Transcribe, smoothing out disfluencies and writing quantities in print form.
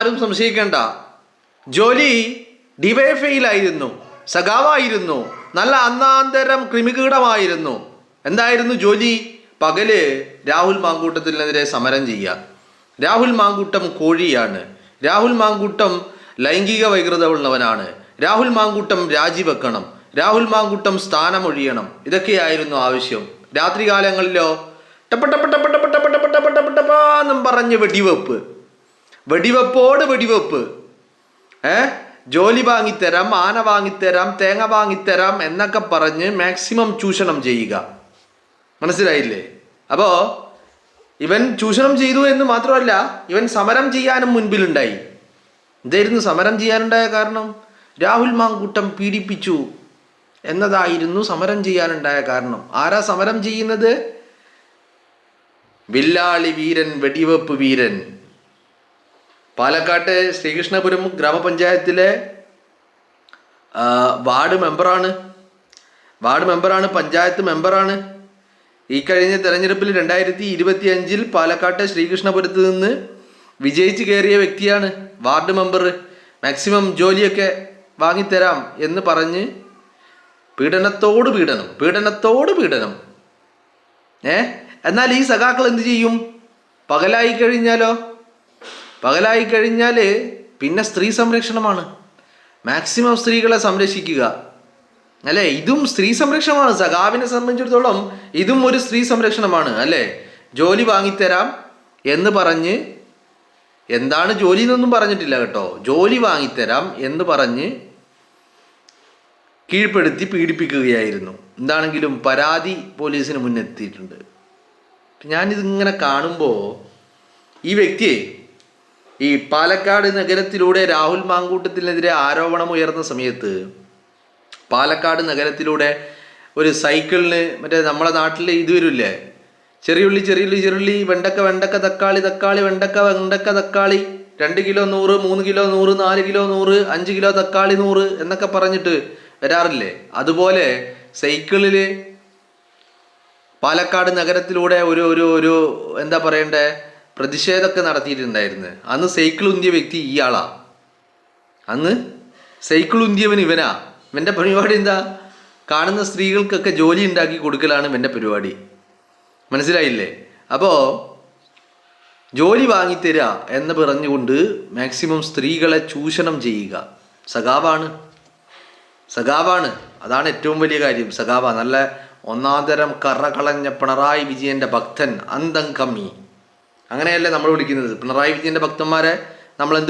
ആരും സംശയിക്കേണ്ട. ജോലി ഡിവൈഎഫ്ഐയിലായിരുന്നു, സഖാവായിരുന്നു, നല്ല അന്നാന്തരം ക്രിമികീടമായിരുന്നു. എന്തായിരുന്നു ജോലി? പകല് രാഹുൽ മാങ്കൂട്ടത്തിനെതിരെ സമരം ചെയ്യുക. രാഹുൽ മാങ്കൂട്ടം കോഴിയാണ്, രാഹുൽ മാങ്കൂട്ടം ലൈംഗിക വൈകൃതമുള്ളവനാണ്, രാഹുൽ മാങ്കൂട്ടം രാജിവെക്കണം, രാഹുൽ മാങ്കൂട്ടം സ്ഥാനമൊഴിയണം. ഇതൊക്കെയായിരുന്നു ആവശ്യം. രാത്രികാലങ്ങളിലോ ടപ്പട്ടപ്പട്ടപ്പട്ടപ്പട്ടപ്പട്ടപ്പട്ടപ്പട്ടപ്പട്ടപ്പാന്നും പറഞ്ഞ് വെടിവെപ്പ്, വെടിവെപ്പോട് വെടിവെപ്പ്. ജോലി വാങ്ങിത്തരാം, ആന വാങ്ങിത്തരാം, തേങ്ങ വാങ്ങിത്തരാം എന്നൊക്കെ പറഞ്ഞ് മാക്സിമം ചൂഷണം ചെയ്യുക. മനസ്സിലായില്ലേ? അപ്പോൾ ഇവൻ ചൂഷണം ചെയ്തു എന്ന് മാത്രമല്ല, ഇവൻ സമരം ചെയ്യാനും മുൻപിലുണ്ടായി. എന്തായിരുന്നു സമരം ചെയ്യാനുണ്ടായ കാരണം? രാഹുൽ മാങ്കൂട്ടം പീഡിപ്പിച്ചു എന്നതായിരുന്നു സമരം ചെയ്യാനുണ്ടായ കാരണം. ആരാ സമരം ചെയ്യുന്നത്? വില്ലാളി വീരൻ, വെടിവെപ്പ് വീരൻ. പാലക്കാട്ടെ ശ്രീകൃഷ്ണപുരം ഗ്രാമപഞ്ചായത്തിലെ വാർഡ് മെമ്പറാണ്, പഞ്ചായത്ത് മെമ്പറാണ്. ഈ കഴിഞ്ഞ തെരഞ്ഞെടുപ്പിൽ 2025 പാലക്കാട്ടെ ശ്രീകൃഷ്ണപുരത്ത് നിന്ന് വിജയിച്ച് കയറിയ വ്യക്തിയാണ് വാർഡ് മെമ്പർ. മാക്സിമം ജോലിയൊക്കെ വാങ്ങിത്തരാം എന്ന് പറഞ്ഞ് പീഡനത്തോട് പീഡനം. എന്നാൽ ഈ സഖാക്കൾ എന്ത് ചെയ്യും? പകലായി കഴിഞ്ഞാൽ പിന്നെ സ്ത്രീ സംരക്ഷണമാണ്. മാക്സിമം സ്ത്രീകളെ സംരക്ഷിക്കുക, അല്ലേ? ഇതും സ്ത്രീ സംരക്ഷണമാണ്. സഖാവിനെ സംബന്ധിച്ചിടത്തോളം ഇതും ഒരു സ്ത്രീ സംരക്ഷണമാണ്, അല്ലേ? ജോലി വാങ്ങിത്തരാം എന്ന് പറഞ്ഞ്, എന്താണ് ജോലി എന്നൊന്നും പറഞ്ഞിട്ടില്ല കേട്ടോ, ജോലി വാങ്ങിത്തരാം എന്ന് പറഞ്ഞ് കീഴ്പ്പെടുത്തി പീഡിപ്പിക്കുകയായിരുന്നു. എന്താണെങ്കിലും പരാതി പോലീസിന് മുന്നെത്തിയിട്ടുണ്ട്. ഞാനിതിങ്ങനെ കാണുമ്പോൾ ഈ വ്യക്തിയെ, ഈ പാലക്കാട് നഗരത്തിലൂടെ രാഹുൽ മാങ്കൂട്ടത്തിനെതിരെ ആരോപണം ഉയർന്ന സമയത്ത് പാലക്കാട് നഗരത്തിലൂടെ ഒരു സൈക്കിളിന്, മറ്റേ നമ്മളെ നാട്ടിൽ ഇത് വരില്ലേ, ചെറിയുള്ളി, വെണ്ടക്ക തക്കാളി, വെണ്ടക്ക തക്കാളി, 2 കിലോ 100, 3 കിലോ 100, 4 കിലോ 100, 5 കിലോ തക്കാളി 100 എന്നൊക്കെ പറഞ്ഞിട്ട് വരാറില്ലേ? അതുപോലെ സൈക്കിളിൽ പാലക്കാട് നഗരത്തിലൂടെ ഒരു എന്താ പറയണ്ടേ, പ്രതിഷേധമൊക്കെ നടത്തിയിട്ടുണ്ടായിരുന്നു. അന്ന് സൈക്കിൾ ഉന്തിയ വ്യക്തി ഇയാളാ. അന്ന് സൈക്കിൾ ഉന്തിയവൻ ഇവനാ. ഇവൻ്റെ പരിപാടി എന്താ? കാണുന്ന സ്ത്രീകൾക്കൊക്കെ ജോലി ഉണ്ടാക്കി കൊടുക്കലാണ് ഇവൻ്റെ പരിപാടി. മനസ്സിലായില്ലേ? അപ്പോൾ ജോലി വാങ്ങിത്തരിക എന്ന് പറഞ്ഞുകൊണ്ട് മാക്സിമം സ്ത്രീകളെ ചൂഷണം ചെയ്യുക. സഖാവാണ്. അതാണ് ഏറ്റവും വലിയ കാര്യം. സഖാവ നല്ല ഒന്നാന്തരം കറകളഞ്ഞ പിണറായി വിജയൻ്റെ ഭക്തൻ, അന്തം കമ്മി. അങ്ങനെയല്ലേ നമ്മൾ വിളിക്കുന്നത്? പിണറായി വിജയൻ്റെ ഭക്തന്മാരെ നമ്മൾ എന്ത്